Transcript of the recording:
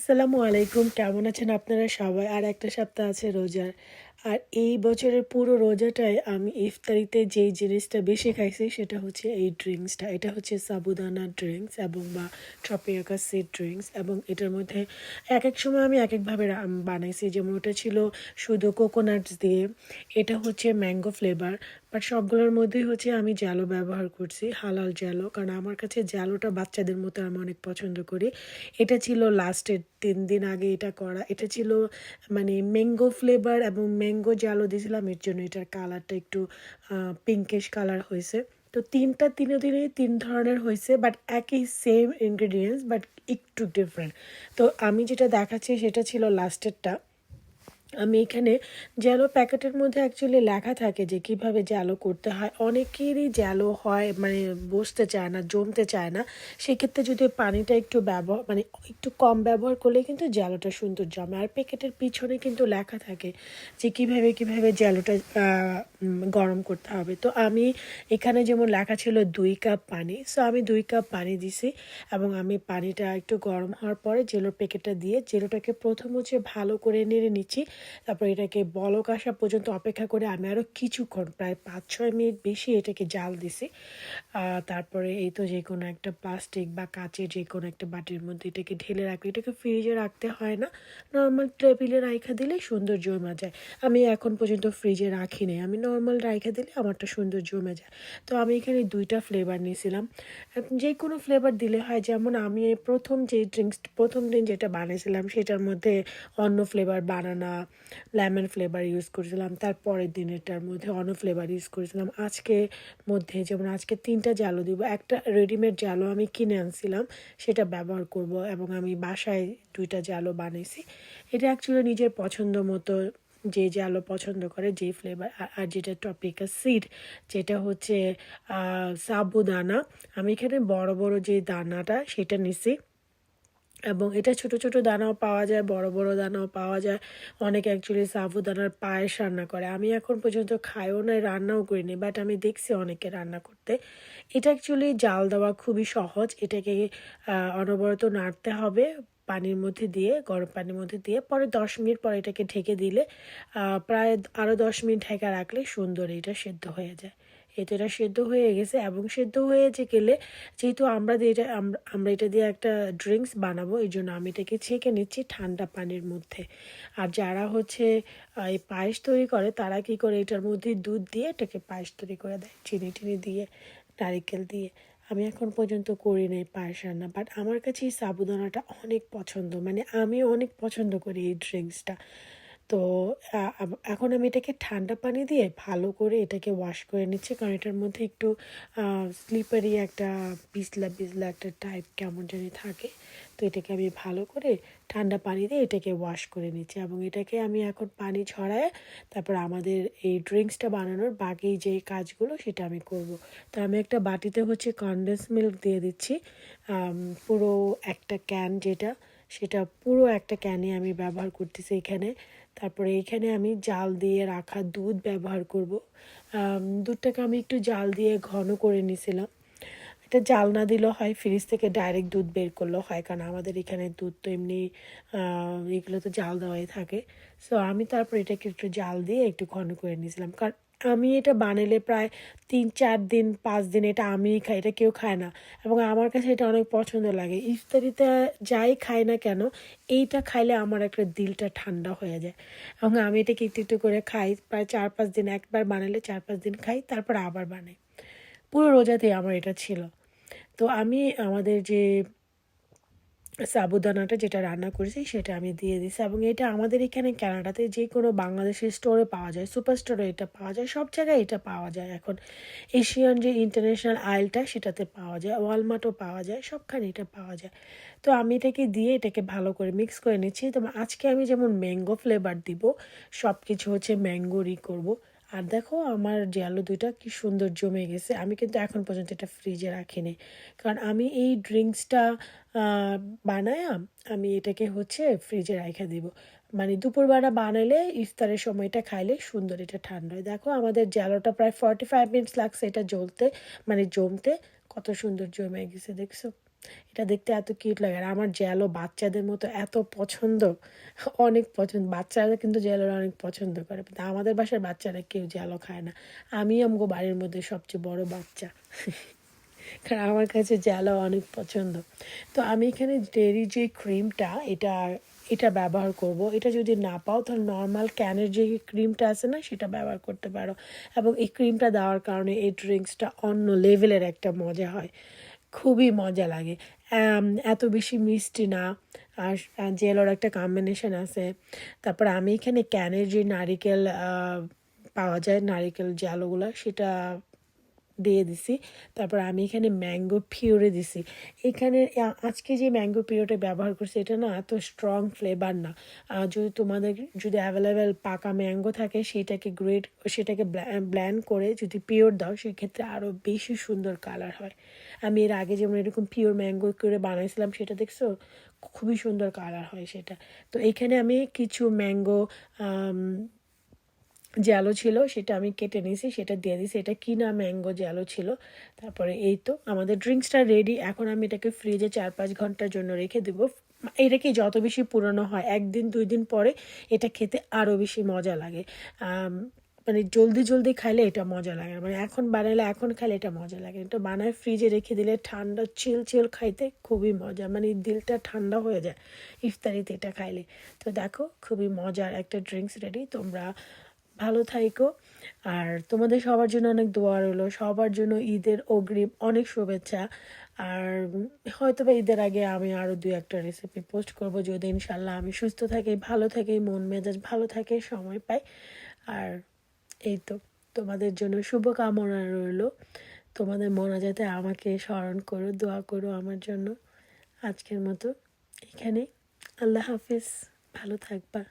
আসসালামু আলাইকুম। কেমন আছেন আপনারা সবাই? আর একটা সপ্তাহ আছে রোজার। আর এই বছরের পুরো রোজাটায় আমি ইফতারিতে যেই জিনিসটা বেশি খাইছি সেটা হচ্ছে এই ড্রিঙ্কসটা। এটা হচ্ছে সাবুদানা ড্রিঙ্কস এবং বা ট্রপিয়াকা সিড ড্রিঙ্কস এবং এটার মধ্যে একেক সময় আমি একেকভাবে বানাইছি। যেমন ওটা ছিল শুধু কোকোনাটস দিয়ে। এটা হচ্ছে ম্যাঙ্গো ফ্লেভার। বাট সবগুলোর মধ্যেই হচ্ছে আমি জ্যালো ব্যবহার করছি, হালাল জ্যালো। কারণ আমার কাছে জ্যালোটা বাচ্চাদের মতো আমি অনেক পছন্দ করি। এটা ছিল লাস্টের ৩ দিন আগে এটা করা। এটা ছিল মানে ম্যাঙ্গো ফ্লেভার এবং ম্যাঙ্গো জ্যালো দিয়েছিলাম, এর জন্য এটার কালারটা একটু পিঙ্কিশ কালার হয়েছে। তো তিনদিনেই ৩ ধরনের হয়েছে, বাট একই সেম ইনগ্রেডিয়েন্টস বাট একটু ডিফারেন্ট। তো আমি যেটা দেখাচ্ছি সেটা ছিল লাস্টেরটা। আমি এখানে জ্যালো প্যাকেটের মধ্যে অ্যাকচুয়ালি লেখা থাকে যে কীভাবে জ্যালো করতে হয়। অনেকেরই জ্যালো হয় মানে বসতে চায় না, জমতে চায় না। সেক্ষেত্রে যদি পানিটা একটু মানে একটু কম ব্যবহার করলে কিন্তু জ্যালোটা সুন্দর জমে। আর প্যাকেটের পিছনে কিন্তু লেখা থাকে যে কীভাবে জ্যালোটা গরম করতে হবে। তো আমি এখানে যেমন লেখা ছিল ২ কাপ পানি, সো আমি ২ কাপ পানি দিছি এবং আমি পানিটা একটু গরম হওয়ার পরে জেলোর প্যাকেটটা দিয়ে জেলোটাকে প্রথম হচ্ছে ভালো করে নেড়ে নিচ্ছি। তারপর এটাকে বলক আসা পর্যন্ত অপেক্ষা করে আমি আরও কিছুক্ষণ প্রায় ৫-৬ মিনিট বেশি এটাকে জাল দিছি। তারপরে এই তো যে কোনো একটা প্লাস্টিক বা কাচের যে কোনো একটা বাটির মধ্যে এটাকে ঢেলে রাখলে, এটাকে ফ্রিজে রাখতে হয় না, নর্মাল টেবিলে রাইখা দিলেই সুন্দর জমে যায়। আমি এখন পর্যন্ত ফ্রিজে রাখি নাই, আমি নর্মাল রাইখা দিলে আমারটা সুন্দর জমে যায়। তো আমি এখানে ২টা ফ্লেভার নিয়েছিলাম। যে কোনো ফ্লেভার দিলে হয়, যেমন আমি এই প্রথম দিন যেটা বানিয়েছিলাম সেটার মধ্যে অন্য ফ্লেভার বানানা লেমন ফ্লেভার ইউজ করেছিলাম। তারপরের দিনেরটার মধ্যে অন্য ফ্লেভার ইউজ করেছিলাম। যেমন আজকে ৩টা জ্যালো দিব। একটা রেডিমেড জ্যালো আমি কিনে আনছিলাম, সেটা ব্যবহার করব এবং আমি বাসায় ২টা জ্যালো বানিয়েছি। এটা অ্যাকচুয়ালি নিজের পছন্দ মতো যে জ্যালো পছন্দ করে যেই ফ্লেভার। আর যেটা টপিকা সিড, যেটা হচ্ছে সাবুদানা। আমি এখানে বড় বড় যে দানাটা সেটা নিছি এবং এটা ছোট ছোট দানাও পাওয়া যায়, বড় বড় দানাও পাওয়া যায়। অনেকে অ্যাকচুয়ালি সাবুদানার পায়েস রান্না করে। আমি এখন পর্যন্ত খাইও নাই, রান্নাও করিনি, বাট আমি দেখছি অনেকে রান্না করতে। এটা অ্যাকচুয়ালি জাল দেওয়া খুবই সহজ। এটাকে অনবরত নাড়তে হবে পানির মধ্যে দিয়ে, গরম পানির মধ্যে দিয়ে। পরে ১০ মিনিট পরে এটাকে ঢেকে দিলে প্রায় আরও ১০ মিনিট ঢেকে রাখলে সুন্দর এটা সেদ্ধ হয়ে যায়। এতে এটা সেদ্ধ হয়ে গেছে এবং সেদ্ধ হয়ে গেলে যেহেতু আমরা এটা দিয়ে একটা ড্রিঙ্কস বানাবো, এই জন্য আমি এটাকে ছেঁকে নিচ্ছি ঠান্ডা পানির মধ্যে। আর যারা হচ্ছে এই পায়েস তৈরি করে তারা কী করে, এটার মধ্যে দুধ দিয়ে এটাকে পায়েস তৈরি করে দেয়, চিনি টিনি দিয়ে, নারিকেল দিয়ে। আমি এখন পর্যন্ত করি নাই পায়েস রান্না, বাট আমার কাছে এই সাবুদানাটা অনেক পছন্দ, মানে আমি অনেক পছন্দ করি এই ড্রিঙ্কসটা। তো এখন আমি এটাকে ঠান্ডা পানি দিয়ে ভালো করে এটাকে ওয়াশ করে নিচ্ছি, কারণ এটার মধ্যে একটু স্লিপারি একটা পিছলা একটা টাইপ কেমন জানি থাকে। তো এটাকে আমি ভালো করে ঠান্ডা পানি দিয়ে এটাকে ওয়াশ করে নিচ্ছি এবং এটাকে আমি এখন পানি ঝরায় তারপর আমাদের এই ড্রিঙ্কসটা বানানোর বাকি যে কাজগুলো সেটা আমি করব। তো আমি একটা বাটিতে হচ্ছে কনডেন্স মিল্ক দিয়ে দিচ্ছি, পুরো একটা ক্যান সেটা পুরো একটা ক্যানে আমি ব্যবহার করতেছি এখানে। তারপরে এখানে আমি জাল দিয়ে রাখা দুধ ব্যবহার করব। দুধটাকে আমি একটু জাল দিয়ে ঘন করে নিয়েছিলাম। এটা জাল না দিলেও হয়, ফ্রিজ থেকে ডাইরেক্ট দুধ বের করলেও হয়, কারণ আমাদের এখানে দুধ তো এমনি এগুলো তো জাল দেওয়াই থাকে। সো আমি তারপর এটাকে একটু জাল দিয়ে একটু ঘন করে নিয়েছিলাম, কারণ আমি এটা বানালে প্রায় ৩-৪ দিন ৫ দিন এটা আমিই খাই, এটা কেউ খায় না। এবং আমার কাছে এটা অনেক পছন্দ লাগে। ইফতারিতে যাই খাই না কেন, এইটা খাইলে আমার একটা দিলটা ঠান্ডা হয়ে যায় এবং আমি এটাকে একটু একটু করে খাই প্রায় ৪-৫ দিন। একবার বানালে ৪-৫ দিন খাই, তারপর আবার বানাই। পুরো রোজাতেই আমার এটা ছিল। তো আমি আমাদের যে সাবুদানাটা যেটা রান্না করেছি সেটা আমি দিয়ে দিছি এবং এটা আমাদের এখানে কানাডাতে যে কোনো বাংলাদেশের স্টোরে পাওয়া যায়, সুপার স্টোরে এটা পাওয়া যায়, সব জায়গায় এটা পাওয়া যায়। এখন এশিয়ান যে ইন্টারন্যাশনাল আইলটা সেটাতে পাওয়া যায়, ওয়ালমার্টও পাওয়া যায়, সবখানে এটা পাওয়া যায়। তো আমি এটাকে দিয়ে এটাকে ভালো করে মিক্স করে নিচ্ছি। তো আজকে আমি যেমন ম্যাঙ্গো ফ্লেভার দিব, সব কিছু হচ্ছে ম্যাঙ্গোরই করব। আর দেখো আমার জ্যালো ২টা কি সুন্দর জমে গেছে। আমি কিন্তু এখন পর্যন্ত এটা ফ্রিজে রাখিনি, কারণ আমি এই ড্রিঙ্কসটা বানায়া আমি এটাকে হচ্ছে ফ্রিজে রাইখা দিব। মানে দুপুরবেলা বানাইলে ইফতারের সময়টা খাইলে সুন্দর এটা ঠান্ডা হয়। দেখো আমাদের জ্যালোটা প্রায় 45 মিনিটস লাগছে এটা জ্বলতে, মানে জমতে। কত সুন্দর জমে গেছে দেখছো। এটা দেখতে এত কিউট লাগে, আর আমার জ্যালো বাচ্চাদের মতো এত পছন্দ, অনেক পছন্দ। বাচ্চারা কিন্তু জ্যালোরা অনেক পছন্দ করে, কিন্তু আমাদের বাসার বাচ্চারা কেউ জ্যালো খায় না। আমি আমগো বাড়ির মধ্যে সবচেয়ে বড় বাচ্চা, কারণ আমার কাছে জ্যালো অনেক পছন্দ। তো আমি এখানে ডেইরি যে ক্রিমটা, এটা এটা ব্যবহার করব। এটা যদি না পাও তাহলে নর্মাল ক্যানের যে ক্রিমটা আছে না, সেটা ব্যবহার করতে পারো। এবং এই ক্রিমটা দেওয়ার কারণে এই ড্রিঙ্কসটা অন্য লেভেলের একটা মজা হয়, খুবই মজা লাগে। এত বেশি মিষ্টি না, আর জেলোর একটা কম্বিনেশন আছে। তারপর আমি এখানে ক্যানের যে নারিকেল পাওয়া যায়, নারিকেল জালোগুলো, সেটা দিয়ে দিছি। তারপর আমি এখানে ম্যাঙ্গো পিউরে দিছি। এখানে আজকে যে ম্যাঙ্গো পিউরেটা ব্যবহার করছি, এটা না এত স্ট্রং ফ্লেভার না। যদি তোমাদের যদি অ্যাভেলেবেল পাকা ম্যাঙ্গো থাকে, সেটাকে ব্ল্যান্ড করে যদি পিওর দাও, সেক্ষেত্রে আরও বেশি সুন্দর কালার হয়। আমি এর আগে যেমন এরকম পিওর ম্যাঙ্গো করে বানাইছিলাম, সেটা দেখছো খুবই সুন্দর কালার হয় সেটা। তো এখানে আমি কিছু ম্যাঙ্গো জ্যালো ছিল, সেটা আমি কেটে নিয়েছি, সেটা দিয়ে দিয়েছি। এটা কিনা ম্যাঙ্গো জ্যালো ছিল। তারপরে এই তো আমাদের ড্রিঙ্কসটা রেডি। এখন আমি এটাকে ফ্রিজে 4-5 ঘন্টার জন্য রেখে দেবো। এটা কি যত বেশি পুরনো হয়, 1-2 দিন পরে এটা খেতে আরও বেশি মজা লাগে। মানে জলদি জলদি খাইলে এটা মজা লাগে না, মানে এখন বানালে এখন খাইলে এটা মজা লাগে। এটা বানায় ফ্রিজে রেখে দিলে ঠান্ডা চিল চিল খাইতে খুবই মজা, মানে দিলটা ঠান্ডা হয়ে যায় ইফতারিতে এটা খাইলে। তো দেখো, খুবই মজার একটা ড্রিঙ্কস রেডি। তোমরা ভালো থাইকো, আর তোমাদের সবার জন্য অনেক দোয়া রইলো, সবার জন্য ঈদের অগ্রিম অনেক শুভেচ্ছা। আর হয়তো বা ঈদের আগে আমি আরও 2-1টা রেসিপি পোস্ট করব, যদি ইনশাল্লাহ আমি সুস্থ থাকি, ভালো থাকি, মন মেজাজ ভালো থাকে, সময় পাই। আর এই তো, তোমাদের জন্য শুভকামনা রইলো। তোমাদের মোনাজাতে আমাকে স্মরণ করো, দোয়া করো আমার জন্য। আজকের মতো এখানে, আল্লাহ হাফিজ, ভালো থাকবা।